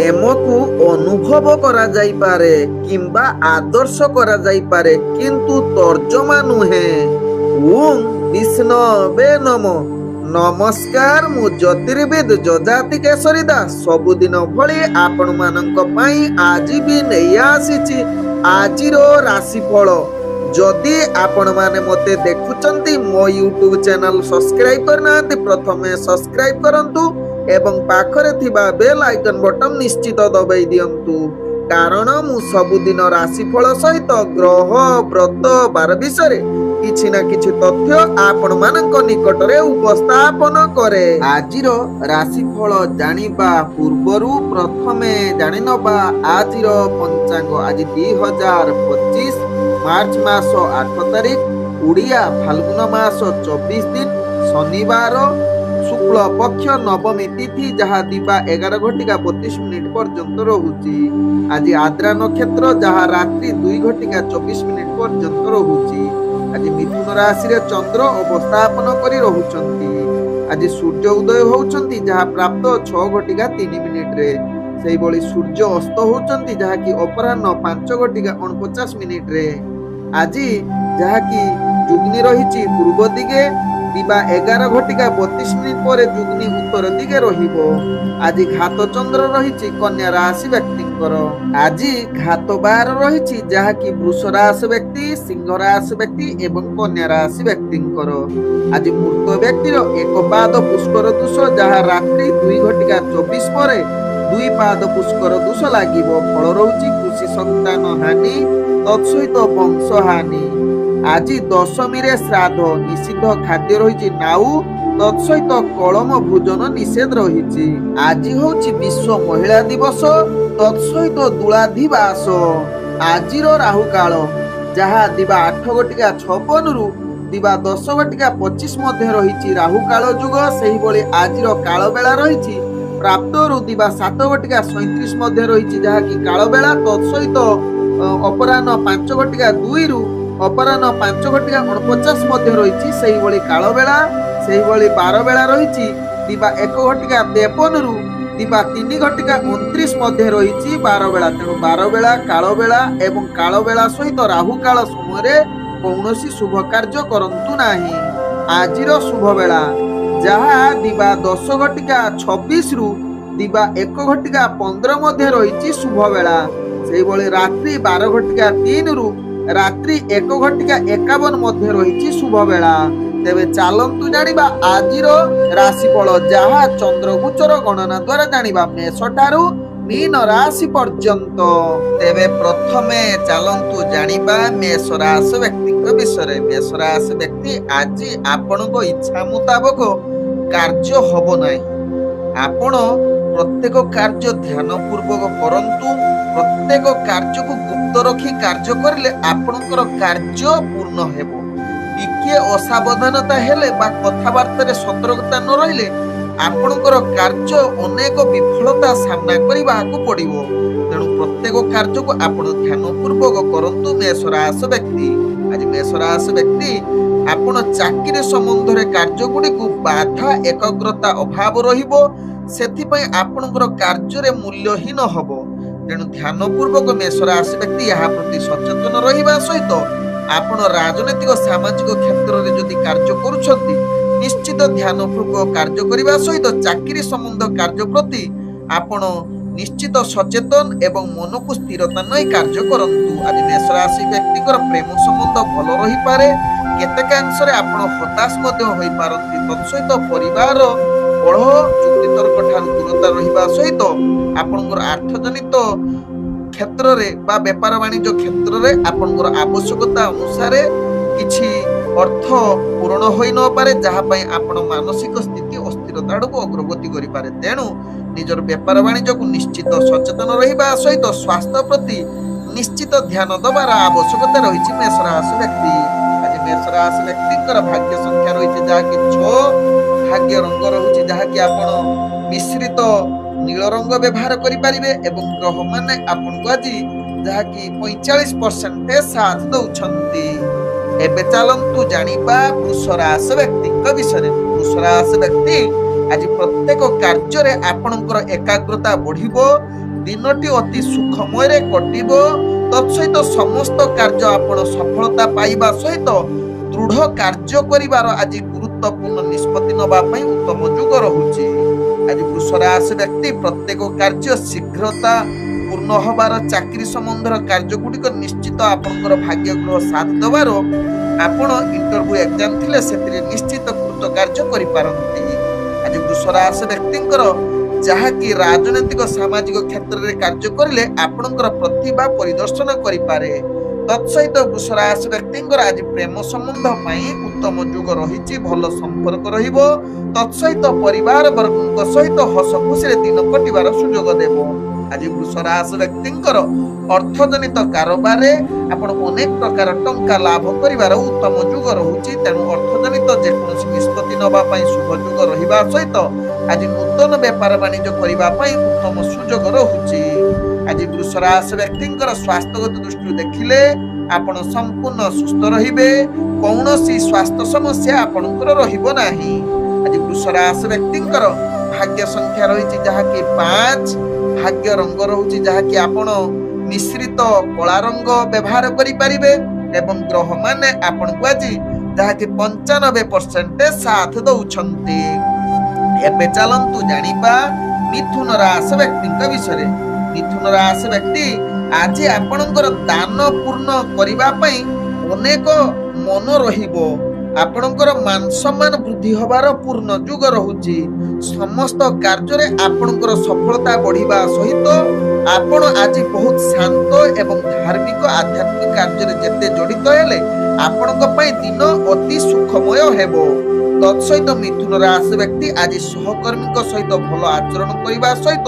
ପ୍ରେମକୁ ଅନୁଭବ କରାଯାଇପାରେ କିମ୍ବା ଆଦର୍ଶ କରାଯାଇପାରେ, କିନ୍ତୁ ତର୍ଜମା ନୁହେଁ। ଓଁ ବିଷ୍ଣବେ ନମଃ। ନମସ୍କାର, ମୁଁ ଜ୍ୟୋତିର୍ବିଦ ଯଜାତି କେଶରୀ ଦାସ ସବୁଦିନ ଭଳି ଆପଣମାନଙ୍କ ପାଇଁ ଆଜି ବି ନେଇ ଆସିଛି ଆଜିର ରାଶିଫଳ। ଯଦି ଆପଣମାନେ ମୋତେ ଦେଖୁଛନ୍ତି, ମୋ ୟୁଟ୍ୟୁବ ଚ୍ୟାନେଲ ସବସ୍କ୍ରାଇବ କରିନାହାନ୍ତି, ପ୍ରଥମେ ସବସ୍କ୍ରାଇବ କରନ୍ତୁ ଏବଂ ପାଖରେ ଥିବା ବେଲ୍ ଆଇକନ ବଟନ ନିଶ୍ଚିତ ଦବାଇ ଦିଅନ୍ତୁ, କାରଣ ମୁଁ ସବୁଦିନ ରାଶିଫଳ ସହିତ ଗ୍ରହ ବ୍ରତ ବାର ବିଷୟରେ କିଛି ନା କିଛି ତଥ୍ୟ ଆପଣମାନଙ୍କ ନିକଟରେ ଉପସ୍ଥାପନ କରେ। ଆଜିର ରାଶିଫଳ ଜାଣିବା ପୂର୍ବରୁ ପ୍ରଥମେ ଜାଣିନେବା ଆଜିର ପଞ୍ଚାଙ୍ଗ। ଆଜି 2025 ମାର୍ଚ୍ଚ ମାସ 8 ତାରିଖ, ଓଡ଼ିଆ ଫାଲ୍ଗୁନ ମାସ 24 ଦିନ, ଶନିବାର, ଶୁକ୍ଳ ପକ୍ଷ ନବମୀ ତିଥି, ଯାହା ଦିବା 11:32 ପର୍ଯ୍ୟନ୍ତ ରହୁଛି। ଆଜି ଆଦ୍ରା ନକ୍ଷତ୍ର, ଯାହା ରାତ୍ରି 2:24 ପର୍ଯ୍ୟନ୍ତ ରହୁଛି। ଆଜି ମିଥୁନ ରାଶିରେ ଚନ୍ଦ୍ର ଅବସ୍ଥାପନ କରି ରହୁଛନ୍ତି। ଆଜି ସୂର୍ଯ୍ୟ ଉଦୟ ହେଉଛନ୍ତି, ଯାହା ପ୍ରାପ୍ତ 6:03। ସେହିଭଳି ସୂର୍ଯ୍ୟ ଅସ୍ତ ହେଉଛନ୍ତି, ଯାହାକି ଅପରାହ୍ନ 5:49। ଆଜି ଯାହାକି ଯୁଗ୍ନି ରହିଛି ପୂର୍ବ ଦିଗେ, ଦିବା 11:32 ପରେ ଯୁଗ୍ନି ଉତ୍ତର ଦିଗେ ରହିବ। ଆଜି ଘାତ ଚନ୍ଦ୍ର ରହିଛି କନ୍ୟା ରାଶି ବ୍ୟକ୍ତିଙ୍କର। ଆଜି ଘାତ ବାର ରହିଛି, ଯାହାକି ବୃଷ ରାଶି ବ୍ୟକ୍ତି, ସିଂହ ରାଶି ବ୍ୟକ୍ତି ଏବଂ କନ୍ୟା ରାଶି ବ୍ୟକ୍ତିଙ୍କର। ଆଜି ମୃତ ବ୍ୟକ୍ତିର ଏକ ପାଦ ପୁଷ୍କର ଦୋଷ, ଯାହା ରାତ୍ରି 2:24 ପରେ 2 ପାଦ ପୁଷ୍କର ଦୋଷ ଲାଗିବ। ଫଳ ରହୁଛି କୃଷି ସନ୍ତାନ ହାନି, ତତ୍ସହିତ ବଂଶ ହାନି। ଆଜି ଦଶମୀରେ ଶ୍ରାଦ୍ଧ, ନିଷିଦ୍ଧ ଖାଦ୍ୟ ରହିଛି ନାଉ, ତତ୍ସହିତ କଳମ ଭୋଜନ ନିଷେଧ ରହିଛି। ଆଜି ହେଉଛି ବିଶ୍ୱ ମହିଳା ଦିବସ, ତତ୍ସହିତ ଦୂଳାଧିବାସ। ଆଜିର ରାହୁ କାଳ, ଯାହା ଦିବା 8:56 ଦିବା 10:25 ମଧ୍ୟ ରହିଛି ରାହୁ କାଳ ଯୁଗ। ସେହିଭଳି ଆଜିର କାଳ ବେଳା ରହିଛି ପ୍ରାପ୍ତରୁ ଦିବା 7:37 ମଧ୍ୟ ରହିଛି, ଯାହାକି କାଳ ବେଳା। ତତ୍ସହିତ ଅପରାହ୍ନ 5:02 ଅପରାହ୍ନ 5:49 ମଧ୍ୟ ରହିଛି ସେହିଭଳି କାଳ ବେଳା। ସେହିଭଳି ବାର ବେଳା ରହିଛି ଦିବା 1:53 ଦିବା 3:29 ମଧ୍ୟ ରହିଛି ବାର ବେଳା। ତେଣୁ ବାର ବେଳା, କାଳ ବେଳା ଏବଂ କାଳ ବେଳା ସହିତ ରାହୁ କାଳ ସମୟରେ କୌଣସି ଶୁଭ କାର୍ଯ୍ୟ କରନ୍ତୁ ନାହିଁ। ଆଜିର ଶୁଭ ବେଳା, ଯାହା ଦିବା 10:26 ଦିବା 1:15 ମଧ୍ୟ ରହିଛି ଶୁଭ ବେଳା। ସେହିଭଳି ରାତ୍ରି 12:03 ରାତ୍ରି 1:51 ମଧ୍ୟ ରହିଛି ଶୁଭ ବେଳା। ତେବେ ଚାଲନ୍ତୁ ଜାଣିବା ଆଜିର ରାଶିଫଳ, ଯାହା ଚନ୍ଦ୍ରଗୋଚର ଗଣନା ଦ୍ୱାରା ଜାଣିବା ମେଷ ଠାରୁ ମୀନ ରାଶି ପର୍ଯ୍ୟନ୍ତ। ତେବେ ପ୍ରଥମେ ଚାଲନ୍ତୁ ଜାଣିବା ମେଷ ରାଶି ବ୍ୟକ୍ତିଙ୍କ ବିଷୟରେ। ମେଷ ରାଶି ବ୍ୟକ୍ତି, ଆଜି ଆପଣଙ୍କ ଇଚ୍ଛା ମୁତାବକ କାର୍ଯ୍ୟ ହବ ନାହିଁ। ଆପଣ ପ୍ରତ୍ୟେକ କାର୍ଯ୍ୟ ଧ୍ୟାନ ପୂର୍ବକ କରନ୍ତୁ। ପ୍ରତ୍ୟେକ କାର୍ଯ୍ୟକୁ ଗୁପ୍ତ ରଖି କାର୍ଯ୍ୟ କରିଲେ ଆପଣଙ୍କର କାର୍ଯ୍ୟ ପୂର୍ଣ୍ଣ ହେବ। ଟିକିଏ ଅସାବଧାନତା ହେଲେ ବା କଥାବାର୍ତ୍ତାରେ ସତର୍କତା ନ ରହିଲେ ଆପଣଙ୍କର କାର୍ଯ୍ୟ ଅନେକ ବିଫଳତା ସାମ୍ନା କରିବାକୁ ପଡ଼ିବ। ତେଣୁ ପ୍ରତ୍ୟେକ କାର୍ଯ୍ୟକୁ ଆପଣ ଧ୍ୟାନ ପୂର୍ବକ କରନ୍ତୁ ମେଷ ରାଶି ବ୍ୟକ୍ତି। ଆଜି ମେଷ ରାଶି ବ୍ୟକ୍ତି, ଆପଣ ଚାକିରି ସମ୍ବନ୍ଧରେ କାର୍ଯ୍ୟଗୁଡ଼ିକୁ ବାଧା ଏକାଗ୍ରତା ଅଭାବ ରହିବ। ସେଥିପାଇଁ ଆପଣଙ୍କର କାର୍ଯ୍ୟରେ ମୂଲ୍ୟହୀନ ହେବ। ତେଣୁ ଧ୍ୟାନ ପୂର୍ବକ ମେଷ ରାଶି ବ୍ୟକ୍ତି ଏହା ପ୍ରତି ସଚେତନ ରହିବା ସହିତ ଆପଣ ରାଜନୈତିକ ସାମାଜିକ କ୍ଷେତ୍ରରେ ଯଦି କାର୍ଯ୍ୟ କରୁଛନ୍ତି, ନିଶ୍ଚିତ ଧ୍ୟାନ ପୂର୍ବକ କାର୍ଯ୍ୟ କରିବା ସହିତ ଚାକିରି ସମ୍ବନ୍ଧ କାର୍ଯ୍ୟ ପ୍ରତି ଆପଣ ନିଶ୍ଚିତ ସଚେତନ ଏବଂ ମନକୁ ସ୍ଥିରତା ନେଇ କାର୍ଯ୍ୟ କରନ୍ତୁ। ଆଜି ମେଷ ରାଶି ବ୍ୟକ୍ତିଙ୍କର ପ୍ରେମ ସମ୍ବନ୍ଧ ଭଲ ରହିପାରେ। କେତେକାଂଶରେ ଆପଣ ହତାଶ ମଧ୍ୟ ହୋଇପାରନ୍ତି। ତତ୍ସହିତ ପରିବାର କଳହ ଯୁକ୍ତିତର୍କ ଠାରୁ ଦୂରତା ରହିବା ସହିତ ଆପଣଙ୍କର ଆର୍ଥଜନିତ କ୍ଷେତ୍ରରେ ବା ବେପାର ବାଣିଜ୍ୟ କ୍ଷେତ୍ରରେ ଆପଣଙ୍କର ଆବଶ୍ୟକତା ଅନୁସାରେ କିଛି ଅର୍ଥ ପୂରଣ ହୋଇ ନପାରେ, ଯାହା ପାଇଁ ଆପଣ ମାନସିକ ସ୍ଥିତି ଅସ୍ଥିରତା ଆଡ଼କୁ ଅଗ୍ରଗତି କରିପାରେ। ତେଣୁ ନିଜର ବେପାର ବାଣିଜ୍ୟକୁ ନିଶ୍ଚିତ ସଚେତନ ରହିବା ସହିତ ସ୍ୱାସ୍ଥ୍ୟ ପ୍ରତି ନିଶ୍ଚିତ ଧ୍ୟାନ ଦେବାର ଆବଶ୍ୟକତା ରହିଛି ମେଷ ରାଶି ବ୍ୟକ୍ତି। ଆଜି ମେଷ ରାଶି ବ୍ୟକ୍ତିଙ୍କର ଭାଗ୍ୟ ସଂଖ୍ୟା ରହିଛି ଯାହାକି 6, ଭାଗ୍ୟ ରଙ୍ଗ ରହୁଛି ଯାହାକି ଆପଣ ମିଶ୍ରିତ ନୀଳ ରଙ୍ଗ ବ୍ୟବହାର କରିପାରିବେ ଏବଂ ଗ୍ରହମାନେ ଆପଣଙ୍କୁ ଆଜି ଯାହାକି 45% ସାଥ ଦେଉଛନ୍ତି। ଏବେ ଚାଲନ୍ତୁ ଜାଣିବା ବୃଷ ରାଶି ବ୍ୟକ୍ତିଙ୍କ ବିଷୟରେ। ବୃଷ ରାଶି ବ୍ୟକ୍ତି, ଆଜି ପ୍ରତ୍ୟେକ କାର୍ଯ୍ୟରେ ଆପଣଙ୍କର ଏକାଗ୍ରତା ବଢ଼ିବ। ଦିନଟି ଅତି ସୁଖମୟରେ କଟିବ। ତତ୍ସହିତ ସମସ୍ତ କାର୍ଯ୍ୟ ଆପଣ ସଫଳତା ପାଇବା ସହିତ ଦୃଢ କାର୍ଯ୍ୟ କରିବାର ଆଜି ଗୁରୁତ୍ୱପୂର୍ଣ୍ଣ ନିଷ୍ପତ୍ତି ନେବା ପାଇଁ ଉତ୍ତମ ଯୁଗ ରହୁଛି। ଆଜି ବୃଷ ରାଶି ବ୍ୟକ୍ତି ପ୍ରତ୍ୟେକ କାର୍ଯ୍ୟ ଶୀଘ୍ରତା ପୂର୍ଣ୍ଣ ହବାର ଚାକିରି ସମ୍ବନ୍ଧର କାର୍ଯ୍ୟ ଗୁଡ଼ିକ ନିଶ୍ଚିତ ଆପଣଙ୍କର ଭାଗ୍ୟ ଗ୍ରହ ସାଥ ଦେବାରୁ ଆପଣ ଇଣ୍ଟରଭ୍ୟୁ ଏକ୍ଜାମ ଥିଲେ ସେଥିରେ ନିଶ୍ଚିତ କୃତ କାର୍ଯ୍ୟ କରିପାରନ୍ତି। ଆଜି ବୃଷ ରାଶି ବ୍ୟକ୍ତିଙ୍କର ଯାହାକି ରାଜନୈତିକ ସାମାଜିକ କ୍ଷେତ୍ରରେ କାର୍ଯ୍ୟ କରିଲେ ଆପଣଙ୍କର ପ୍ରତିଭା ପରିଦର୍ଶନ କରିପାରେ। ତତ୍ସହିତ ବୃଷ ରାଶି ବ୍ୟକ୍ତିଙ୍କର ଆଜି ପ୍ରେମ ସମ୍ବନ୍ଧ ପାଇଁ ଉତ୍ତମ ଯୁଗ ରହିଛି, ଭଲ ସମ୍ପର୍କ ରହିବ। ତତ୍ସହିତ ପରିବାର ବର୍ଗଙ୍କ ସହିତ ହସ ଖୁସିରେ ଦିନ କଟିବାର ସୁଯୋଗ ଦେବ। ଆଜି ବୃଷ ରାଶି ବ୍ୟକ୍ତିଙ୍କର ଅର୍ଥଜନିତ କାରବାରରେ ଆପଣ ଅନେକ ପ୍ରକାର ଟଙ୍କା ଲାଭ କରିବାର ଉତ୍ତମ ଯୁଗ ରହୁଛି। ତେଣୁ ଅର୍ଥଜନିତ ଯେକୌଣସି ନିଷ୍ପତ୍ତି ନେବା ପାଇଁ ଶୁଭ ଯୁଗ ରହିବା ସହିତ ଆଜି ନୂତନ ବେପାର ବାଣିଜ୍ୟ କରିବା ପାଇଁ ଉତ୍ତମ ସୁଯୋଗ ରହୁଛି। ଆଜି ବୃଷ ରାଶି ବ୍ୟକ୍ତିଙ୍କର ସ୍ୱାସ୍ଥ୍ୟଗତ ଦୃଷ୍ଟିରୁ ଦେଖିଲେ ଆପଣ ସମ୍ପୂର୍ଣ୍ଣ ସୁସ୍ଥ ରହିବେ, କୌଣସି ସ୍ୱାସ୍ଥ୍ୟ ସମସ୍ୟା ଆପଣଙ୍କର ରହିବ ନାହିଁ। ଆଜି ବୃଷ ରାଶି ବ୍ୟକ୍ତିଙ୍କର ଭାଗ୍ୟ ସଂଖ୍ୟା ରହିଛି ଯାହାକି 5, ଭାଗ୍ୟ ରଙ୍ଗ ରହୁଛି ଯାହାକି ଆପଣ ମିଶ୍ରିତ କଳା ରଙ୍ଗ ବ୍ୟବହାର କରିପାରିବେ ଏବଂ ଗ୍ରହ ମାନେ ଆପଣଙ୍କୁ ଆଜି ଯାହାକି 95% ସାଥ ଦଉଛନ୍ତି। ଏବେ ଚାଲନ୍ତୁ ଜାଣିବା ମିଥୁନ ରାଶି ବ୍ୟକ୍ତିଙ୍କ ବିଷୟରେ। ମିଥୁନ ରାଶି ବ୍ୟକ୍ତି ଆଜି ଆପଣଙ୍କର ଦାନ ପୂର୍ଣ୍ଣ କରିବା ପାଇଁ ଅନେକ ମନ ରହିବ। ଆପଣଙ୍କର ମାନ ସମ୍ମାନ ବୃଦ୍ଧି ହବାର ପୂର୍ଣ୍ଣ ଯୁଗ ରହୁଛି। ସମସ୍ତ କାର୍ଯ୍ୟରେ ଆପଣଙ୍କର ସଫଳତା ବଢିବା ସହିତ ଆପଣ ଆଜି ବହୁତ ଶାନ୍ତ ଏବଂ ଧାର୍ମିକ ଆଧ୍ୟାତ୍ମିକ କାର୍ଯ୍ୟରେ ଯେତେ ଜଡିତ ହେଲେ ଆପଣଙ୍କ ପାଇଁ ଦିନ ଅତି ସୁଖମୟ ହେବ। ତତ୍ସହିତ ମିଥୁନ ରାଶି ବ୍ୟକ୍ତି ଆଜି ସହକର୍ମୀଙ୍କ ସହିତ ଭଲ ଆଚରଣ କରିବା ସହିତ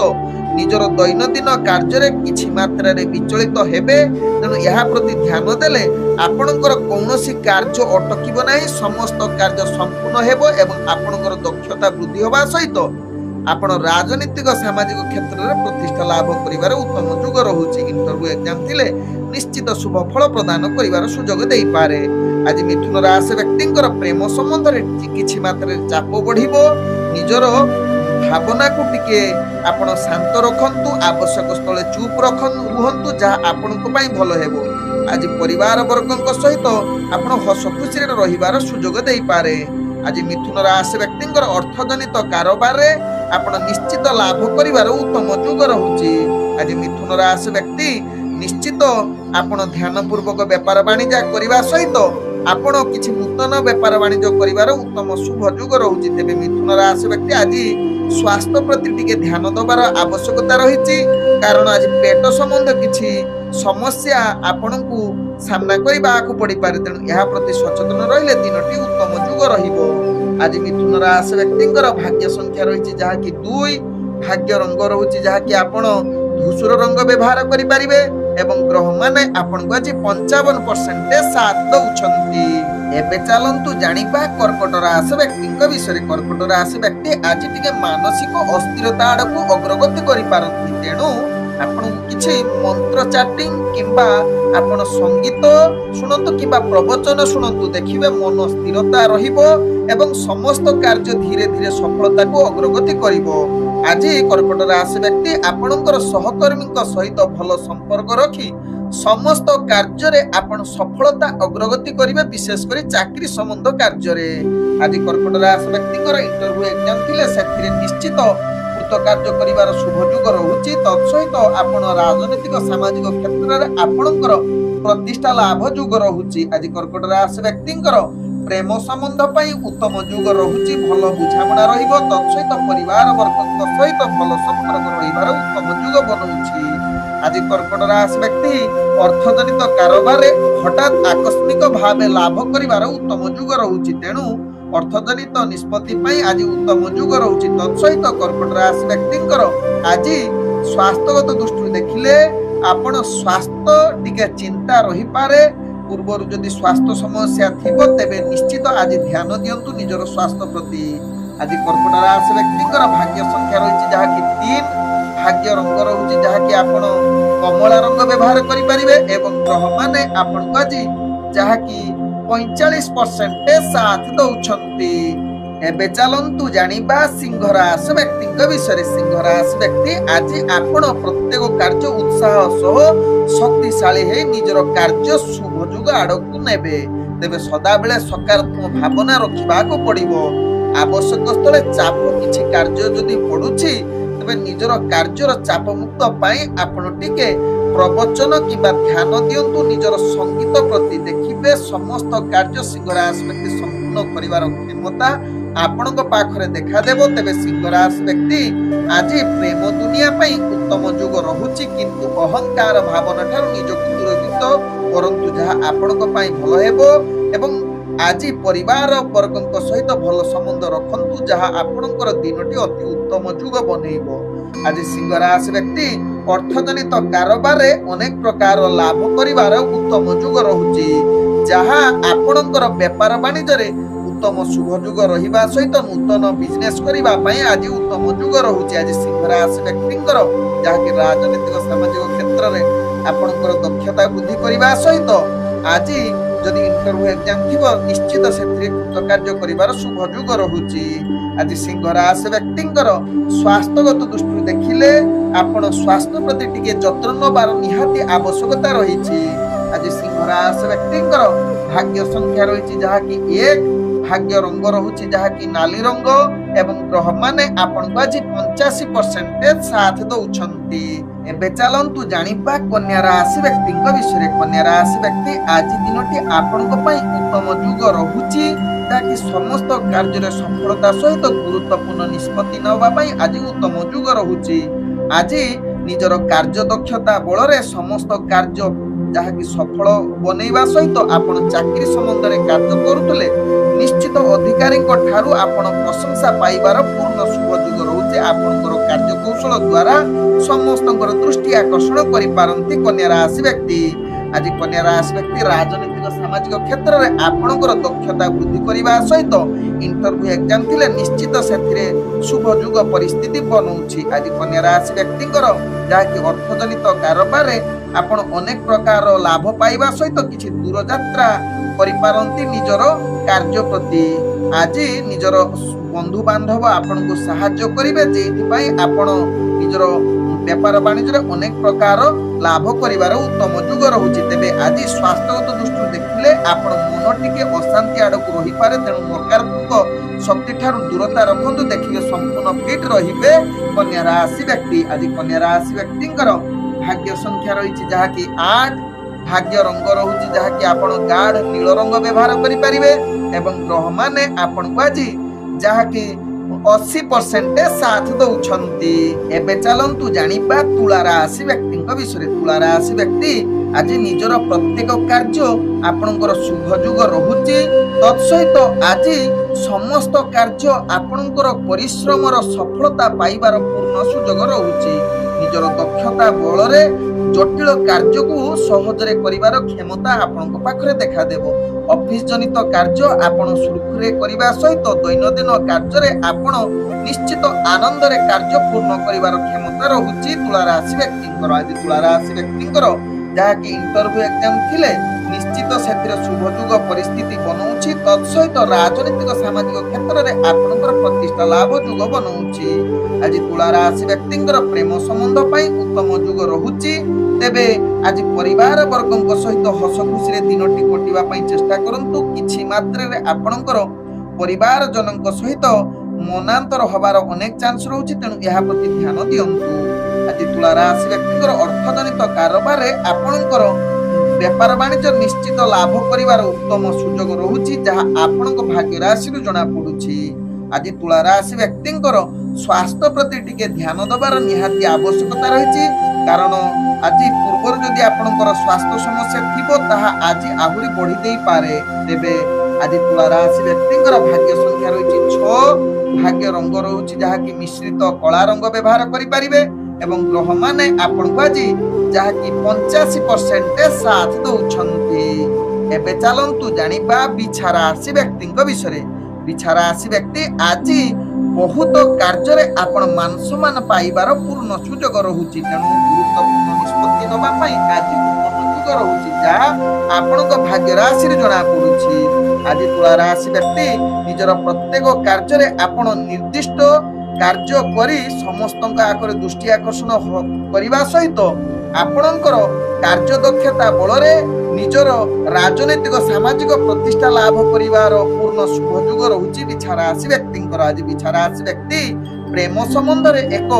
ନିଜର ଦୈନନ୍ଦିନ କାର୍ଯ୍ୟରେ କିଛି ମାତ୍ରାରେ ବିଚଳିତ ହେବେ। ତେଣୁ ଏହା ପ୍ରତି ଧ୍ୟାନ ଦେଲେ ଆପଣଙ୍କର କୌଣସି କାର୍ଯ୍ୟ ଅଟକିବ ନାହିଁ, ସମସ୍ତ କାର୍ଯ୍ୟ ସମ୍ପୂର୍ଣ୍ଣ ହେବ ଏବଂ ଆପଣଙ୍କର ଦକ୍ଷତା ବୃଦ୍ଧି ହେବା ସହିତ ଆପଣ ରାଜନୈତିକ ସାମାଜିକ କ୍ଷେତ୍ରରେ ପ୍ରତିଷ୍ଠା ଲାଭ କରିବାର ଉତ୍ତମ ଯୁଗ ରହୁଛି। ଇଣ୍ଟରଭ୍ୟୁ ଏକ୍ଜାମ ଥିଲେ ନିଶ୍ଚିତ ଶୁଭ ଫଳ ପ୍ରଦାନ କରିବାର ସୁଯୋଗ ଦେଇପାରେ। ଆଜି ମିଥୁନ ରାଶି ବ୍ୟକ୍ତିଙ୍କର ପ୍ରେମ ସମ୍ବନ୍ଧରେ କିଛି ମାତ୍ରାରେ ଚାପ ବଢିବ। ନିଜର ଭାବନାକୁ ଟିକେ ଆପଣ ଶାନ୍ତ ରଖନ୍ତୁ, ଆବଶ୍ୟକ ସ୍ଥଳେ ଚୁପ୍ ରୁହନ୍ତୁ, ଯାହା ଆପଣଙ୍କ ପାଇଁ ଭଲ ହେବ। ଆଜି ପରିବାର ବର୍ଗଙ୍କ ସହିତ ଆପଣ ହସ ଖୁସିରେ ରହିବାର ସୁଯୋଗ ଦେଇପାରେ। ଆଜି ମିଥୁନ ରାଶି ବ୍ୟକ୍ତିଙ୍କର ଅର୍ଥଜନିତ କାରବାରରେ ଆପଣ ନିଶ୍ଚିତ ଲାଭ କରିବାର ଉତ୍ତମ ଯୁଗ ରହୁଛି। ଆଜି ମିଥୁନ ରାଶି ବ୍ୟକ୍ତି ନିଶ୍ଚିତ ଆପଣ ଧ୍ୟାନ ପୂର୍ବକ ବେପାର ବାଣିଜ୍ୟ କରିବା ସହିତ ଆପଣ କିଛି ନୂତନ ବେପାର ବାଣିଜ୍ୟ କରିବାର ଉତ୍ତମ ଶୁଭ ଯୁଗ ରହୁଛି। ତେବେ ମିଥୁନ ରାଶି ବ୍ୟକ୍ତି ଆଜି ସ୍ୱାସ୍ଥ୍ୟ ପ୍ରତି ଟିକେ ଧ୍ୟାନ ଦେବାର ଆବଶ୍ୟକତା ରହିଛି, କାରଣ ଆଜି ପେଟ ସମ୍ବନ୍ଧ କିଛି ସମସ୍ୟା ଆପଣଙ୍କୁ ସାମ୍ନା କରିବାକୁ ପଡିପାରେ। ତେଣୁ ଏହା ପ୍ରତି ସଚେତନ ରହିଲେ ଦିନଟି ଉତ୍ତମ ଯୁଗ ରହିବ। ଆଜି ମିଥୁନ ରାଶି ବ୍ୟକ୍ତିଙ୍କର ଭାଗ୍ୟ ସଂଖ୍ୟା ରହିଛି ଯାହାକି 2, ଭାଗ୍ୟ ରଙ୍ଗ ରହୁଛି ଯାହାକି ଆପଣ ଧୂସର ରଙ୍ଗ ବ୍ୟବହାର କରିପାରିବେ ଏବଂ ଗ୍ରହ ମାନେ ଆପଣଙ୍କୁ ଆଜି 55% ସାଥ ଦଉଛନ୍ତି। ଏବେ ଚାଲନ୍ତୁ ଜାଣିବା କର୍କଟ ରାଶି ବ୍ୟକ୍ତିଙ୍କ ବିଷୟରେ। କର୍କଟ ରାଶି ବ୍ୟକ୍ତି ଆଜି ଟିକେ ମାନସିକ ଅସ୍ଥିରତା ଆଡକୁ ଅଗ୍ରଗତି କରିପାରନ୍ତି। ତେଣୁ ଆପଣଙ୍କୁ କିଛି ମନ୍ତ୍ର ଚାଟିଂ କିମ୍ବା ଆପଣ ସଙ୍ଗୀତ ଶୁଣନ୍ତୁ କିମ୍ବା ପ୍ରବଚନ ଶୁଣନ୍ତୁ, ଦେଖିବେ ମନ ସ୍ଥିରତା ରହିବ ଏବଂ ସମସ୍ତ କାର୍ଯ୍ୟ ଧୀରେ ଧୀରେ ସଫଳତାକୁ ଅଗ୍ରଗତି କରିବ। ଆଜି କର୍କଟ ରାଶି ବ୍ୟକ୍ତି ଆପଣଙ୍କର ସହକର୍ମୀଙ୍କ ସହିତ ଭଲ ସମ୍ପର୍କ ରଖି ସମସ୍ତ କାର୍ଯ୍ୟରେ ଆପଣ ସଫଳତା ଅଗ୍ରଗତି କରିବେ, ବିଶେଷ କରି ଚାକିରି ସମ୍ବନ୍ଧ କାର୍ଯ୍ୟରେ। ଆଜି କର୍କଟ ରାଶି ବ୍ୟକ୍ତିଙ୍କର ଇଣ୍ଟରଭ୍ୟୁ ଏକ୍ଜାମ ଥିଲେ ସେଥିରେ ନିଶ୍ଚିତ କୃତ କାର୍ଯ୍ୟ କରିବାର ଶୁଭ ଯୁଗ ରହୁଛି। ତତ୍ସହିତ ଆପଣ ରାଜନୈତିକ ସାମାଜିକ କ୍ଷେତ୍ରରେ ଆପଣଙ୍କର ପ୍ରତିଷ୍ଠା ଲାଭ ଯୁଗ ରହୁଛି। ଆଜି କର୍କଟ ରାଶି ବ୍ୟକ୍ତିଙ୍କର ପ୍ରେମ ସମ୍ବନ୍ଧ ପାଇଁ ଉତ୍ତମ ଯୁଗ ରହୁଛି, ଭଲ ବୁଝାମଣା ରହିବ। ତତ୍ସହିତ ପରିବାର ବର୍ଗଙ୍କ ସହିତ ଭଲ ସମ୍ପର୍କ ରହିବାର ଉତ୍ତମ ଯୁଗ ବନଉଛି। ଆଜି କର୍କଟ ରାଶି ବ୍ୟକ୍ତି ଅର୍ଥଜନିତ କାରବାରରେ ହଠାତ୍ ଆକସ୍ମିକ ଭାବେ ଲାଭ କରିବାର ଉତ୍ତମ ଯୁଗ ରହୁଛି। ତେଣୁ ଅର୍ଥଜନିତ ନିଷ୍ପତ୍ତି ପାଇଁ ଆଜି ଉତ୍ତମ ଯୁଗ ରହୁଛି। ତତ୍ସହିତ କର୍କଟ ରାଶି ବ୍ୟକ୍ତିଙ୍କର ଆଜି ସ୍ୱାସ୍ଥ୍ୟଗତ ଦୃଷ୍ଟିରୁ ଦେଖିଲେ ଆପଣ ସ୍ୱାସ୍ଥ୍ୟ ଟିକେ ଚିନ୍ତା ରହିପାରେ। ପୂର୍ବରୁ ଯଦି ସ୍ୱାସ୍ଥ୍ୟ ସମସ୍ୟା ଥିବ ତେବେ ନିଶ୍ଚିତ ଆଜି ଧ୍ୟାନ ଦିଅନ୍ତୁ ନିଜର ସ୍ୱାସ୍ଥ୍ୟ ପ୍ରତି। ଆଜି କର୍କଟ ରାଶି ବ୍ୟକ୍ତିଙ୍କର ଭାଗ୍ୟ ସଂଖ୍ୟା ରହିଛି ଯାହାକି 3, ଭାଗ୍ୟ ରଙ୍ଗ ରହୁଛି ଯାହାକି ଆପଣ କମଳା ରଙ୍ଗ ବ୍ୟବହାର କରିପାରିବେ ଏବଂ ଗ୍ରହ ମାନେ ଆପଣଙ୍କୁ ଆଜି ଯାହାକି 45% ସାଥ ଦଉଛନ୍ତି। एबे चलंतु जानिबा सिंह राशि व्यक्ति विषय। सिंह राशि व्यक्ति आज आपण प्रत्येक कार्य उत्साह सह शक्तिशाली है निजर कार्य शुभ जुग आड़क नेबे। तेबे सदा बेले सकारात्मक भावना रखा पड़िबो। आवश्यक स्थले चाप किछि कार्य जदि पड़ुछि तेबे निजर कार्यर चाप मुक्त पाई आपण टिके प्रवचन किबा ध्यान दियंतु। निजर संगीत प्रति देखिबे समस्त कार्य सिंह राशि व्यक्ति संपूर्ण करिवार क्षमता आपणक पाखरे देखा देबो। तेबे सिंह राशि व्यक्ति आज प्रेम दुनिया पई उत्तम जुग रहुछि, किंतु अहंकार भावना ठारू निजको दूरवित परंतु जहा आपणक पई भलो हेबो। एवं आज परिवार वर्गक सहित भल संबंध रखंतु जहा आपणकर दिनटी अति उत्तम जुग बनेइबो। आज सिंह राशि व्यक्ति अर्थजनित कारोबार अनेक प्रकार लाभ करिवार उत्तम जुग रहुछि, जहा आपणकर व्यापार वाणिज्य रे उत्तम शुभ जुग रहिबा सहित नूतन बिजनेस करिबा पई आज उत्तम जुग रहुछि। आज सिंह राशि व्यक्तिंकर जहा कि राजनीतिक सामाजिक क्षेत्र रे आपणकर दक्षता वृद्धि करिबा सहित आज जदि इंटरव्यू एग्जाम थिबो निश्चित सेथि कार्य करिवार शुभ जुग रहुछि। आज सिंह राशि व्यक्तिंकर स्वास्थ्यगत दृष्टि देखिले आपण स्वास्थ्य प्रति टिके जत्न नबार निहाती आवश्यकता रहिछि। आज सिंह राशि व्यक्तिंकर भाग्य संख्या रहिछि जहा कि 1, भाग्य रंग रहुछि जहा कि नाली रंग एवं ग्रह माने आपण को आज 85% साथ दउछंती। एबे चलंतु जानिबा कन्या राशि व्यक्ति विषय। कन्या राशि व्यक्ति आज दिनटी आपण को पई उत्तम जुग रहुछि, ताकि समस्त कार्य सफलता सहित गुरुत्वपूर्ण निष्पत्ति नबा पई आज उत्तम जुग रहुछि। आज निजर कार्य दक्षता बल रे समस्त कार्य जहा कि सफल बनैबा सहित आपण चाकरी संबंध रे कार्य करूतले निश्चित अधिकारी ठारू आपण प्रशंसा पाइबार पूर्ण शुभ जुग रहुछि। आपणकर कार्य कौशल द्वारा समस्तଙ୍କର दृष्टि आकर्षण करि पारंती कन्या राशि व्यक्ति। आज कन्या राशि व्यक्ति राजनीतिक सामाजिक क्षेत्र रे आपणकर दक्षता वृद्धि करिबा सहित इंटरव्यू एग्जाम थिले निश्चित सेथिरे शुभ जुग परिस्थिति बनउछि। आज कन्या राशि व्यक्तिंकर जहा कि अर्थजनित कारोबार रे आपण अनेक प्रकार लाभ पाइबा सहित किछि दूर यात्रा करि पारंती निजर कार्य प्रति। आज निजर बंधु बांधव आपण को सहाय्य करिवे, जेथि पई आपण निजर व्यापार वाणिज्य अनेक प्रकार लाभ करिवार उत्तम जुग रहुछि। तेबे आज स्वास्थ्यगत दृष्टि देखिले आपण मन टिके अशांति आडक रहि पारे, तेणु नकारात्मक शक्ति ठारू दूरता रखंतु। देखिबे संपूर्ण फिट रहिबे कन्या राशि व्यक्ति। आज कन्या राशि व्यक्तिंकर भाग्य संख्या रहिछि जहा कि 8, भाग्य रंग रहुछि जहा कि आपण गाढ़ नील रंग व्यवहार करि परिबे एवं ग्रह माने आपण को आज जहा कि 80% साथ दउछंती। एबे चलंतु जानिबा तुला राशि व्यक्ति विषय। तुला राशि व्यक्ति आज निजर प्रत्येक कार्य आपणकर शुभ जुग रहुछि, तत्सहित आज समस्त कार्य आपणकर परिश्रमर सफलता पाइबार पूर्ण सुजोग रहुछि। निजर दक्षता बल रे जटिल कार्य को सहजरे करिवार क्षमता आपणक पाखरे देखा देबो। ऑफिस जनित कार्य आपण सुरखुरे करिबा सहित दैनंदिन कार्य रे आपण निश्चित आनंद रे कार्य पूर्ण करिवार क्षमता रहुछि तुला राशि व्यक्तिंकर। आज तुला राशि व्यक्तिंकर जहा कि इंटरव्यू एग्जाम थिले निश्चित सेतिर शुभ जुग परिस्थिति बनउछि, तत्सहित राजनीतिक सामाजिक क्षेत्र रे आपणकर प्रतिष्ठा लाभ जुग बनउछि। आज तुला राशि व्यक्तिंकर प्रेम संबंध पई उत्तम जुग रहुछि। तेबे आज परिवार वर्गक सहित हस खुशी रे दिनटी कटिबा पई चेष्टा करंतु। किछि मात्रा रे आपणकर परिवार जनक सहित मनांतर हबार अनेक चांस रहुछि, तेणु एहा प्रति ध्यान दियंतु। आज तुला राशि व्यक्तिंकर अर्थजनित कारोबार रे आपणकर व्यापार वाणिज्य निश्चित लाभ करिवार उत्तम सुजोग रहुछि, जहा आपणक भाग्य राशि रु जणा पडुछि। आज तुला राशि व्यक्तिंकर स्वास्थ्य प्रति टिके ध्यान दबार निहाती आवश्यकता रहिछि, कारण आज पूर्वर जदि आपणकर स्वास्थ्य समस्या थिबो ताहा आज आहुरी बढ़ी देई पारे। तेबे आज तुला राशि व्यक्तिंकर भाग्य संख्या रहिछि 6, भाग्य रंग रहुछि जहा कि मिश्रित कला रंग व्यवहार करि परिबे एवं ग्रह माने आपणको आज जहा कि 85% साथ दउछंती। एबे चलंतु जानिबा बिछा राशि व्यक्तिंक विषय। बिछा राशि व्यक्ति आज बहुत कार्य रे आपण मान सम्मान पाइबार पूर्ण सुजोग रहुछि, तेणु गुरुत्वपूर्ण निष्पत्ति नबा पई आज ଯୁଗ ରହୁଛି, ଯାହା ଆପଣଙ୍କ ଭାଗ୍ୟ ରାଶିରେ ଜଣା ପଡୁଛି। ଆଜି ତୁଳା ରାଶି ବ୍ୟକ୍ତି ନିଜର ପ୍ରତ୍ୟେକ କାର୍ଯ୍ୟରେ ଆପଣ ନିର୍ଦ୍ଦିଷ୍ଟ କାର୍ଯ୍ୟ କରି ସମସ୍ତଙ୍କ ଆଗରେ ଦୃଷ୍ଟି ଆକର୍ଷଣ କରିବା ସହିତ ଆପଣଙ୍କର କାର୍ଯ୍ୟ ଦକ୍ଷତା ବଳରେ ନିଜର ରାଜନୈତିକ ସାମାଜିକ ପ୍ରତିଷ୍ଠା ଲାଭ କରିବାର ପୂର୍ଣ୍ଣ ଶୁଭ ଯୁଗ ରହୁଛି ବିଛା ରାଶି ବ୍ୟକ୍ତିଙ୍କର। ଆଜି ବିଛା ରାଶି ବ୍ୟକ୍ତି ପ୍ରେମ ସମ୍ବନ୍ଧରେ ଏକ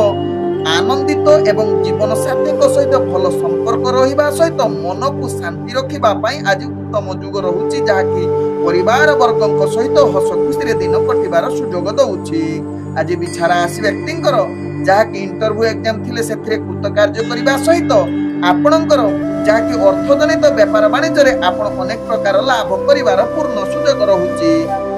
ଆନନ୍ଦିତ ଏବଂ ଜୀବନ ସାଥୀଙ୍କ ସହିତ ଭଲ ସମ୍ପର୍କ ରହିବା ସହିତ ମନକୁ ଶାନ୍ତି ରଖିବା ପାଇଁ ଆଜି ଉତ୍ତମ ଯୁଗ ରହୁଛି, ଯାହାକି ପରିବାର ବର୍ଗଙ୍କ ସହିତ ହସ ଖୁସିରେ ଦିନ କଟିବାର ସୁଯୋଗ ଦଉଛି। ଆଜି ବିଛା ରାଶି ବ୍ୟକ୍ତିଙ୍କର ଯାହାକି ଇଣ୍ଟରଭ୍ୟୁ ଏକ୍ଜାମ ଥିଲେ ସେଥିରେ କୃତକାର୍ଯ୍ୟ କରିବା ସହିତ ଆପଣଙ୍କର ଯାହାକି ଅର୍ଥଜନିତ ବେପାର ବାଣିଜ୍ୟରେ ଆପଣ ଅନେକ ପ୍ରକାର ଲାଭ କରିବାର ପୂର୍ଣ୍ଣ ସୁଯୋଗ ରହୁଛି।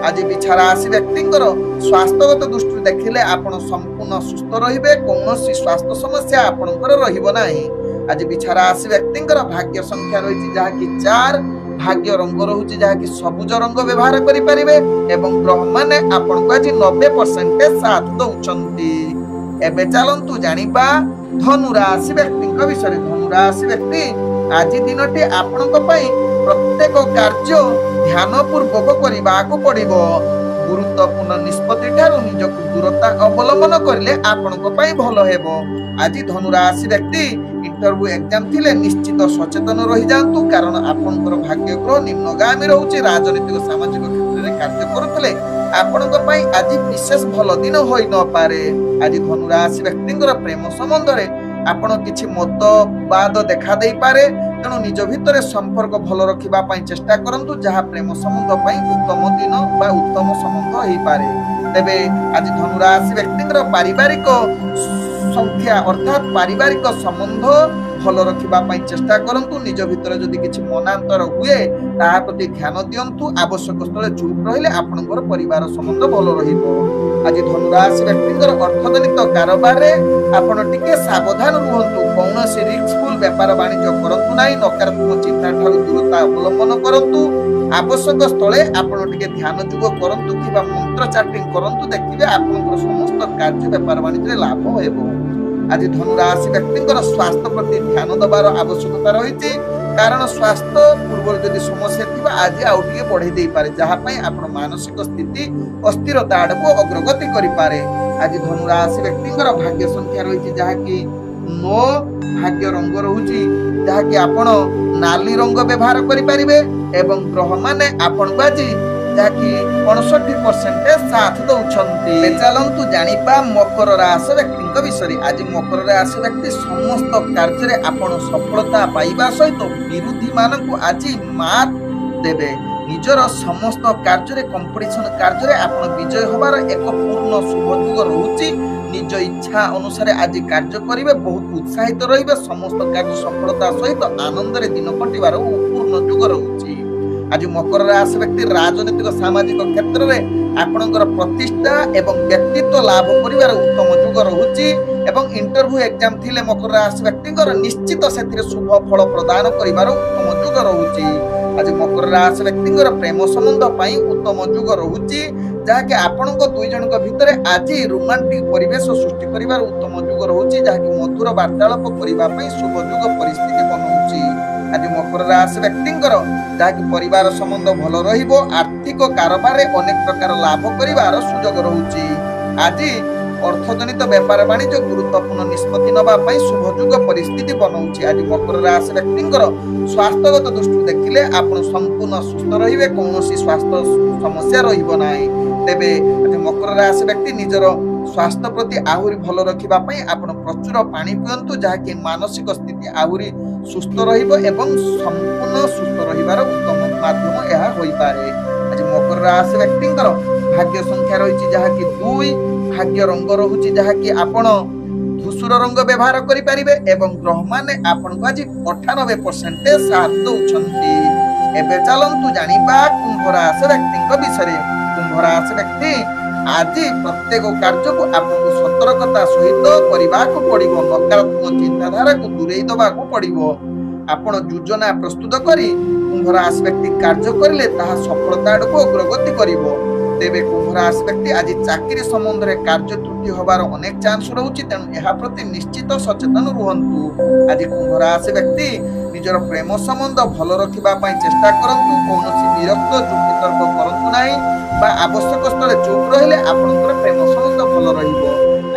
ଆଜି ବିଛା ରାଶି ବ୍ୟକ୍ତିଙ୍କର ସ୍ୱାସ୍ଥ୍ୟଗତ ଦୃଷ୍ଟିରୁ ଦେଖିଲେ ଆପଣ ସମ୍ପୂର୍ଣ୍ଣ ସୁସ୍ଥ ରହିବେ, କୌଣସି ସ୍ୱାସ୍ଥ୍ୟ ସମସ୍ୟା ଆପଣଙ୍କର ରହିବ ନାହିଁ। ଆଜି ବିଛା ରାଶି ବ୍ୟକ୍ତିଙ୍କର ଭାଗ୍ୟ ସଂଖ୍ୟା ରହିଛି ଯାହାକି 4, ଭାଗ୍ୟ ରଙ୍ଗ ରହୁଛି ଯାହାକି ସବୁଜ ରଙ୍ଗ ବ୍ୟବହାର କରିପାରିବେ ଏବଂ ଗ୍ରହମାନେ ଆପଣଙ୍କୁ ଆଜି 90% ସାଥ ଦଉଛନ୍ତି। ଏବେ ଚାଲନ୍ତୁ ଜାଣିବା ଧନୁ ରାଶି ବ୍ୟକ୍ତିଙ୍କ ବିଷୟରେ। ଧନୁ ରାଶି ବ୍ୟକ୍ତି ଆଜି ଦିନଟି ଆପଣଙ୍କ ପାଇଁ ପ୍ରତ୍ୟେକ କାର୍ଯ୍ୟ ଧ୍ୟାନ ପୂର୍ବକ କରିବାକୁ ପଡିବ। ଗୁରୁତ୍ୱପୂର୍ଣ୍ଣ ନିଷ୍ପତ୍ତି ଠାରୁ ନିଜକୁ ଦୂରତା ଅବଲମ୍ବନ କରିଲେ ଆପଣଙ୍କ ପାଇଁ ଭଲ ହେବ। ଆଜି ଧନୁ ରାଶି ବ୍ୟକ୍ତି ଇଣ୍ଟରଭ୍ୟୁ ଏକ୍ଜାମ ଥିଲେ ନିଶ୍ଚିତ ସଚେତନ ରହିଯାଆନ୍ତୁ, କାରଣ ଆପଣଙ୍କର ଭାଗ୍ୟ ଗ୍ରହ ନିମ୍ନଗାମୀ ରହୁଛି। ରାଜନୈତିକ ସାମାଜିକ କ୍ଷେତ୍ରରେ କାର୍ଯ୍ୟ କରୁଥିଲେ ଆପଣଙ୍କ ପାଇଁ ଆଜି ବିଶେଷ ଭଲ ଦିନ ହୋଇନପାରେ। ଆଜି ଧନୁ ରାଶି ବ୍ୟକ୍ତିଙ୍କର ପ୍ରେମ ସମ୍ବନ୍ଧରେ ଆପଣ କିଛି ମତବାଦ ଦେଖା ଦେଇପାରେ, ତେଣୁ ନିଜ ଭିତରେ ସମ୍ପର୍କ ଭଲ ରଖିବା ପାଇଁ ଚେଷ୍ଟା କରନ୍ତୁ, ଯାହା ପ୍ରେମ ସମ୍ବନ୍ଧ ପାଇଁ ଉତ୍ତମ ଦିନ ବା ଉତ୍ତମ ସମ୍ବନ୍ଧ ହେଇପାରେ। ତେବେ ଆଜି ଧନୁ ରାଶି ବ୍ୟକ୍ତିଙ୍କର ପାରିବାରିକ ସଂଖ୍ୟା ଅର୍ଥାତ୍ ପାରିବାରିକ ସମ୍ବନ୍ଧ ଭଲ ରଖିବା ପାଇଁ ଚେଷ୍ଟା କରନ୍ତୁ। ନିଜ ଭିତରେ ଯଦି କିଛି ମନାନ୍ତର ହୁଏ ତାହା ପ୍ରତି ଧ୍ୟାନ ଦିଅନ୍ତୁ। ଆବଶ୍ୟକ ସ୍ଥଳେ ଚୁପ୍ ରହିଲେ ଆପଣଙ୍କର ପରିବାର ସମ୍ବନ୍ଧ ଭଲ ରହିବ। ଆଜି ଧନୁ ରାଶି ବ୍ୟକ୍ତିଙ୍କର ଅର୍ଥଜନିତ କାରବାରରେ ଆପଣ ଟିକେ ସାବଧାନ ରୁହନ୍ତୁ। କୌଣସି ରିସ୍କଫୁଲ ବେପାର ବାଣିଜ୍ୟ କରନ୍ତୁ ନାହିଁ। ନକାରାତ୍ମକ ଚିନ୍ତା ଠାରୁ ଦୂରତା ଅବଲମ୍ବନ କରନ୍ତୁ। ଆବଶ୍ୟକ ସ୍ଥଳେ ଆପଣ ଟିକେ ଧ୍ୟାନ ଯୋଗ କରନ୍ତୁ କିମ୍ବା ମନ୍ତ୍ର ଚାଟିଂ କରନ୍ତୁ, ଦେଖିବେ ଆପଣଙ୍କର ସମସ୍ତ କାର୍ଯ୍ୟ ବେପାର ବାଣିଜ୍ୟରେ ଲାଭ ହେବ। ଆଜି ଧନୁ ରାଶି ବ୍ୟକ୍ତିଙ୍କର ସ୍ୱାସ୍ଥ୍ୟ ପ୍ରତି ଧ୍ୟାନ ଦେବାର ଆବଶ୍ୟକତା ରହିଛି, କାରଣ ସ୍ୱାସ୍ଥ୍ୟ ପୂର୍ବରୁ ଯଦି ସମସ୍ୟା ଥିବ ଆଜି ଆଉ ଟିକେ ବଢେଇ ଦେଇପାରେ, ଯାହା ପାଇଁ ଆପଣ ମାନସିକ ସ୍ଥିତି ଅସ୍ଥିରତା ଆଡକୁ ଅଗ୍ରଗତି କରିପାରେ। ଆଜି ଧନୁ ରାଶି ବ୍ୟକ୍ତିଙ୍କର ଭାଗ୍ୟ ସଂଖ୍ୟା ରହିଛି ଯାହାକି 9, ଭାଗ୍ୟ ରଙ୍ଗ ରହୁଛି ଯାହାକି ଆପଣ ନାଲି ରଙ୍ଗ ବ୍ୟବହାର କରିପାରିବେ ଏବଂ ଗ୍ରହମାନେ ଆପଣଙ୍କୁ ଆଜି ଯାହାକି 65% ସାଥ ଦଉଛନ୍ତି। ଚାଲନ୍ତୁ ଜାଣିବା ମକର ରାଶି ବ୍ୟକ୍ତିଙ୍କ ବିଷୟରେ। ଆଜି ମକର ରାଶି ବ୍ୟକ୍ତି ସମସ୍ତ କାର୍ଯ୍ୟରେ ଆପଣ ସଫଳତା ପାଇବା ସହିତ ବିରୋଧୀ ମାନଙ୍କୁ ଆଜି ମାତ ଦେବେ। ନିଜର ସମସ୍ତ କାର୍ଯ୍ୟରେ କମ୍ପିଟିସନ କାର୍ଯ୍ୟରେ ଆପଣ ବିଜୟ ହେବାର ଏକ ପୂର୍ଣ୍ଣ ଶୁଭ ଯୁଗ ରହୁଛି। ନିଜ ଇଚ୍ଛା ଅନୁସାରେ ଆଜି କାର୍ଯ୍ୟ କରିବେ, ବହୁତ ଉତ୍ସାହିତ ରହିବେ। ସମସ୍ତ କାର୍ଯ୍ୟ ସଫଳତା ସହିତ ଆନନ୍ଦରେ ଦିନ କଟିବାର ପୂର୍ଣ୍ଣ ଯୁଗ ରହୁଛି। ଆଜି ମକର ରାଶି ବ୍ୟକ୍ତି ରାଜନୈତିକ ସାମାଜିକ କ୍ଷେତ୍ରରେ ଆପଣଙ୍କର ପ୍ରତିଷ୍ଠା ଏବଂ ବ୍ୟକ୍ତିତ୍ୱ ଲାଭ କରିବାର ଉତ୍ତମ ଯୁଗ ରହୁଛି ଏବଂ ଇଣ୍ଟରଭ୍ୟୁ ଏକ୍ଜାମ ଥିଲେ ମକର ରାଶି ବ୍ୟକ୍ତିଙ୍କର ନିଶ୍ଚିତ ସେଥିରେ ଶୁଭ ଫଳ ପ୍ରଦାନ କରିବାର ଉତ୍ତମ ଯୁଗ ରହୁଛି। ଆଜି ମକର ରାଶି ବ୍ୟକ୍ତିଙ୍କର ପ୍ରେମ ସମ୍ବନ୍ଧ ପାଇଁ ଉତ୍ତମ ଯୁଗ ରହୁଛି, ଯାହାକି ଆପଣଙ୍କ ଦୁଇ ଜଣଙ୍କ ଭିତରେ ଆଜି ରୋମାଣ୍ଟିକ ପରିବେଶ ସୃଷ୍ଟି କରିବାର ଉତ୍ତମ ଯୁଗ ରହୁଛି, ଯାହାକି ମଧୁର ବାର୍ତ୍ତାଳାପ କରିବା ପାଇଁ ଶୁଭ ଯୁଗ ପରିସ୍ଥିତି ବନଉଛି। ଆଜି ମକର ରାଶି ବ୍ୟକ୍ତିଙ୍କର ଯାହାକି ପରିବାର ସମ୍ବନ୍ଧ ଭଲ ରହିବ। ଆର୍ଥିକ କାରବାରରେ ଅନେକ ପ୍ରକାର ଲାଭ କରିବାର ସୁଯୋଗ ରହୁଛି। ଆଜି ଅର୍ଥଜନିତ ବେପାର ବାଣିଜ୍ୟ ଗୁରୁତ୍ୱପୂର୍ଣ୍ଣ ନିଷ୍ପତ୍ତି ନେବା ପାଇଁ ଶୁଭ ଯୁଗ ପରିସ୍ଥିତି ବନଉଛି। ଆଜି ମକର ରାଶି ବ୍ୟକ୍ତିଙ୍କର ସ୍ୱାସ୍ଥ୍ୟଗତ ଦୃଷ୍ଟିରୁ ଦେଖିଲେ ଆପଣ ସମ୍ପୂର୍ଣ୍ଣ ସୁସ୍ଥ ରହିବେ, କୌଣସି ସ୍ୱାସ୍ଥ୍ୟ ସମସ୍ୟା ରହିବ ନାହିଁ। ତେବେ ଆଜି ମକର ରାଶି ବ୍ୟକ୍ତି ନିଜର ସ୍ୱାସ୍ଥ୍ୟ ପ୍ରତି ଆହୁରି ଭଲ ରଖିବା ପାଇଁ ଆପଣ ପ୍ରଚୁର ପାଣି ପିଅନ୍ତୁ, ଯାହାକି ମାନସିକ ସ୍ଥିତି ଆହୁରି ସୁସ୍ଥ ରହିବ ଏବଂ ସମ୍ପୂର୍ଣ୍ଣ ସୁସ୍ଥ ରହିବାର ଉତ୍ତମ ମାଧ୍ୟମ ଏହା ହୋଇପାରେ। ଆଜି ମକର ରାଶି ବ୍ୟକ୍ତିଙ୍କର ଭାଗ୍ୟ ସଂଖ୍ୟା ରହିଛି ଯାହାକି 2, ଭାଗ୍ୟ ରଙ୍ଗ ରହୁଛି ଯାହାକି ଆପଣ ଧୂସର ରଙ୍ଗ ବ୍ୟବହାର କରିପାରିବେ ଏବଂ ଗ୍ରହମାନେ ଆପଣଙ୍କୁ ଆଜି 98% ସାଥ ଦଉଛନ୍ତି। ଏବେ ଚାଲନ୍ତୁ ଜାଣିବା କୁମ୍ଭ ରାଶି ବ୍ୟକ୍ତିଙ୍କ ବିଷୟରେ। କୁମ୍ଭ ରାଶି ବ୍ୟକ୍ତି ଆଜି ପ୍ରତ୍ୟେକ କାର୍ଯ୍ୟକୁ ଆପଣଙ୍କୁ ସତର୍କତା ସହିତ କରିବାକୁ ପଡିବ। ନକାରାତ୍ମକ ଚିନ୍ତାଧାରାକୁ ଦୂରେଇ ଦେବାକୁ ପଡିବ। ଆପଣ ଯୋଜନା ପ୍ରସ୍ତୁତ କରି କୁମ୍ଭ ରାଶି ବ୍ୟକ୍ତି କାର୍ଯ୍ୟ କରିଲେ ତାହା ସଫଳତା ଆଡକୁ ଅଗ୍ରଗତି କରିବ। ତେବେ କୁମ୍ଭ ରାଶି ବ୍ୟକ୍ତି ଆଜି ଚାକିରି ସମ୍ବନ୍ଧରେ କାର୍ଯ୍ୟ ତ୍ରୁଟି ହେବାର ଅନେକ ଚାନ୍ସ ରହୁଛି, ତେଣୁ ଏହା ପ୍ରତି ନିଶ୍ଚିତ ସଚେତନ ରୁହନ୍ତୁ। ଆଜି କୁମ୍ଭ ରାଶି ବ୍ୟକ୍ତି ନିଜ ନିଜର ପ୍ରେମ ସମ୍ବନ୍ଧ ଭଲ ରଖିବା ପାଇଁ ଚେଷ୍ଟା କରନ୍ତୁ। କୌଣସି ବିରକ୍ତ ଯୁକ୍ତିତର୍କ କରନ୍ତୁ ନାହିଁ ବା ଆବଶ୍ୟକ ସ୍ଥଳେ ଚୁପ୍ ରହିଲେ ଆପଣଙ୍କର ପ୍ରେମ ସମ୍ବନ୍ଧ ଭଲ ରହିବ।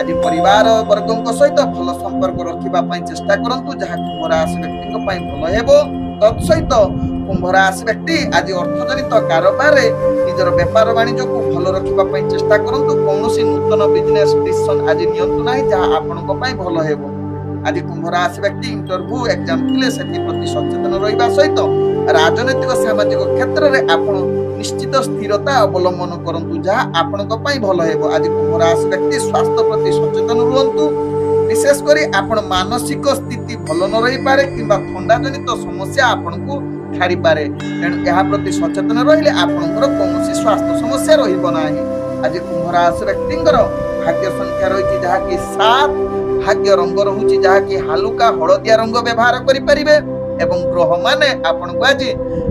ଆଜି ପରିବାର ବର୍ଗଙ୍କ ସହିତ ଭଲ ସମ୍ପର୍କ ରଖିବା ପାଇଁ ଚେଷ୍ଟା କରନ୍ତୁ, ଯାହା କୁମ୍ଭ ରାଶି ବ୍ୟକ୍ତିଙ୍କ ପାଇଁ ଭଲ ହେବ। ତତ୍ ସହିତ କୁମ୍ଭ ରାଶି ବ୍ୟକ୍ତି ଆଜି ଅର୍ଥଜନିତ କାରବାରରେ ନିଜର ବେପାର ବାଣିଜ୍ୟକୁ ଭଲ ରଖିବା ପାଇଁ ଚେଷ୍ଟା କରନ୍ତୁ। କୌଣସି ନୂତନ ବିଜନେସ୍ ଡିସିସନ୍ ଆଜି ନିଅନ୍ତୁ ନାହିଁ, ଯାହା ଆପଣଙ୍କ ପାଇଁ ଭଲ ହେବ। ଆଜି କୁମ୍ଭ ରାଶି ବ୍ୟକ୍ତି ଇଣ୍ଟରଭ୍ୟୁ ଏକ୍ଜାମ ଥିଲେ ସେଥିପ୍ରତି ସଚେତନ ରହିବା ସହିତ ରାଜନୈତିକ ସାମାଜିକ କ୍ଷେତ୍ରରେ ଆପଣ ନିଶ୍ଚିତ ସ୍ଥିରତା ଅବଲମ୍ବନ କରନ୍ତୁ, ଯାହା ଆପଣଙ୍କ ପାଇଁ ଭଲ ହେବ। ଆଜି କୁମ୍ଭ ରାଶି ବ୍ୟକ୍ତି ସ୍ୱାସ୍ଥ୍ୟ ପ୍ରତି ସଚେତନ ରୁହନ୍ତୁ। ବିଶେଷ କରି ଆପଣ ମାନସିକ ସ୍ଥିତି ଭଲ ନ ରହିପାରେ କିମ୍ବା ଥଣ୍ଡା ଜନିତ ସମସ୍ୟା ଆପଣଙ୍କୁ ଛାଡ଼ିପାରେ, ତେଣୁ ଏହା ପ୍ରତି ସଚେତନ ରହିଲେ ଆପଣଙ୍କର କୌଣସି ସ୍ୱାସ୍ଥ୍ୟ ସମସ୍ୟା ରହିବ ନାହିଁ। ଆଜି କୁମ୍ଭ ରାଶି ବ୍ୟକ୍ତିଙ୍କର ଭାଗ୍ୟ ସଂଖ୍ୟା ରହିଛି ଯାହାକି 7, ଭାଗ୍ୟ ରଙ୍ଗ ରହୁଛି ଯାହାକି ହାଲୁକା ହଳଦିଆ ରଙ୍ଗ ବ୍ୟବହାର କରିପାରିବେ ଏବଂ ଗ୍ରହମାନେ ଆପଣଙ୍କୁ ଆଜି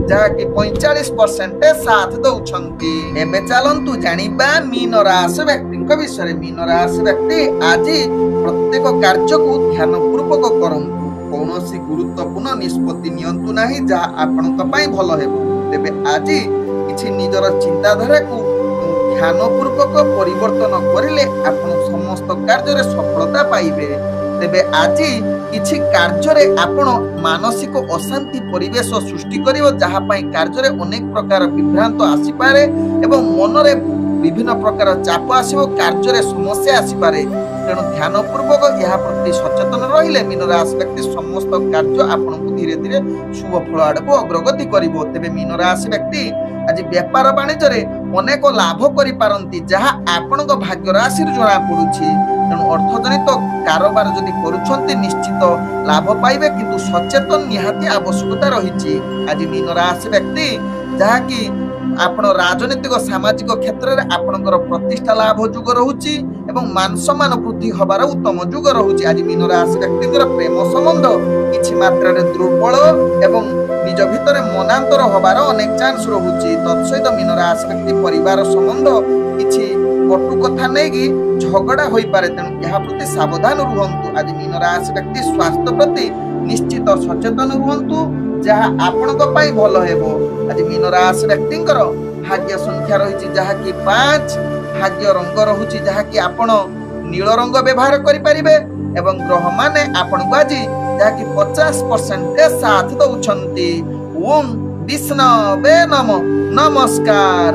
ଯାହାକି 45% ସାଥ ଦଉଛନ୍ତି। ଏବେ ଚାଲନ୍ତୁ ଜାଣିବା ମୀନ ରାଶି ବ୍ୟକ୍ତିଙ୍କ ବିଷୟରେ। ମୀନ ରାଶି ବ୍ୟକ୍ତି ଆଜି ପ୍ରତ୍ୟେକ କାର୍ଯ୍ୟକୁ ଧ୍ୟାନ ପୂର୍ବକ କରନ୍ତୁ। କୌଣସି ଗୁରୁତ୍ୱପୂର୍ଣ୍ଣ ନିଷ୍ପତ୍ତି ନିଅନ୍ତୁ ନାହିଁ, ଯାହା ଆପଣଙ୍କ ପାଇଁ ଭଲ ହେବ। ତେବେ ଆଜି କିଛି ନିଜର ଚିନ୍ତାଧାରାକୁ ଧ୍ୟାନପୂର୍ବକ ପରିବର୍ତ୍ତନ କରିଲେ ଆପଣ ସମସ୍ତ କାର୍ଯ୍ୟରେ ସଫଳତା ପାଇବେ। ତେବେ ଆଜି କିଛି କାର୍ଯ୍ୟରେ ଆପଣ ମାନସିକ ଅଶାନ୍ତି ପରିବେଶ ସୃଷ୍ଟି କରିବ, ଯାହା ପାଇଁ କାର୍ଯ୍ୟରେ ଅନେକ ପ୍ରକାର ବିଭ୍ରାନ୍ତ ଆସିପାରେ ଏବଂ ମନରେ ବିଭିନ୍ନ ପ୍ରକାର ଚାପ ଆସିବ, କାର୍ଯ୍ୟରେ ସମସ୍ୟା ଆସିପାରେ। ତେଣୁ ଧ୍ୟାନପୂର୍ବକ ଏହା ପ୍ରତି ସଚେତନ ରହିଲେ ମୀନ ରାଶି ବ୍ୟକ୍ତି ସମସ୍ତ କାର୍ଯ୍ୟ ଆପଣଙ୍କୁ ଧୀରେ ଧୀରେ ଶୁଭ ଫଳ ଆଡ଼କୁ ଅଗ୍ରଗତି କରିବ। ତେବେ ମୀନ ରାଶି ବ୍ୟକ୍ତି ଆଜି ବେପାର ବାଣିଜ୍ୟରେ ଅନେକ ଲାଭ କରିପାରନ୍ତି, ଯାହା ଆପଣଙ୍କ ଭାଗ୍ୟ ରାଶିରୁ ଜଣାପଡ଼ୁଛି। ତେଣୁ ଅର୍ଥଜନିତ କାରବାର ଯଦି କରୁଛନ୍ତି ନିଶ୍ଚିତ ଲାଭ ପାଇବେ, କିନ୍ତୁ ସଚେତନ ନିହାତି ଆବଶ୍ୟକତା ରହିଛି। ଆଜି ମୀନ ରାଶି ବ୍ୟକ୍ତି ଯାହାକି ଆପଣ ରାଜନୈତିକ ସାମାଜିକ କ୍ଷେତ୍ରରେ ଆପଣଙ୍କର ପ୍ରତିଷ୍ଠା ଲାଭ ଯୁଗ ରହୁଛି ଏବଂ ମାନ ସମ୍ମାନ ବୃଦ୍ଧି ହେବାର ଉତ୍ତମ ଯୁଗ ରହୁଛି। ଆଜି ମୀନ ରାଶି ବ୍ୟକ୍ତିଙ୍କର ପ୍ରେମ ସମ୍ବନ୍ଧ କିଛି ମାତ୍ରାରେ ଦୁର୍ବଳ ଏବଂ ନିଜ ଭିତରେ ମନାନ୍ତର ହେବାର ଅନେକ ଚାନ୍ସ ରହୁଛି। ତତ୍ସହିତ ମୀନ ରାଶି ବ୍ୟକ୍ତି ପରିବାର ସମ୍ବନ୍ଧ କିଛି କଟୁ କଥା ନେଇକି ଝଗଡ଼ା ହୋଇପାରେ, ତେଣୁ ଏହା ପ୍ରତି ସାବଧାନ ରୁହନ୍ତୁ। ଆଜି ମୀନ ରାଶି ବ୍ୟକ୍ତି ସ୍ୱାସ୍ଥ୍ୟ ପ୍ରତି ନିଶ୍ଚିତ ସଚେତନ ରୁହନ୍ତୁ, ଯାହା ଆପଣଙ୍କ ପାଇଁ ଭଲ ହେବ। ଆଜି ମୀନ ରାଶି ବ୍ୟକ୍ତିଙ୍କର ଭାଗ୍ୟ ସଂଖ୍ୟା ରହିଛି ଯାହାକି 5, ଭାଗ୍ୟ ରଙ୍ଗ ରହୁଛି ଯାହାକି ଆପଣ ନୀଳ ରଙ୍ଗ ବ୍ୟବହାର କରିପାରିବେ ଏବଂ ଗ୍ରହମାନେ ଆପଣଙ୍କୁ ଆଜି ଯାହାକି 50% ସାଥ ଦଉଛନ୍ତି। ଓಂ ବିଷ୍ଣବେ ନମଃ। ନମସ୍କାର।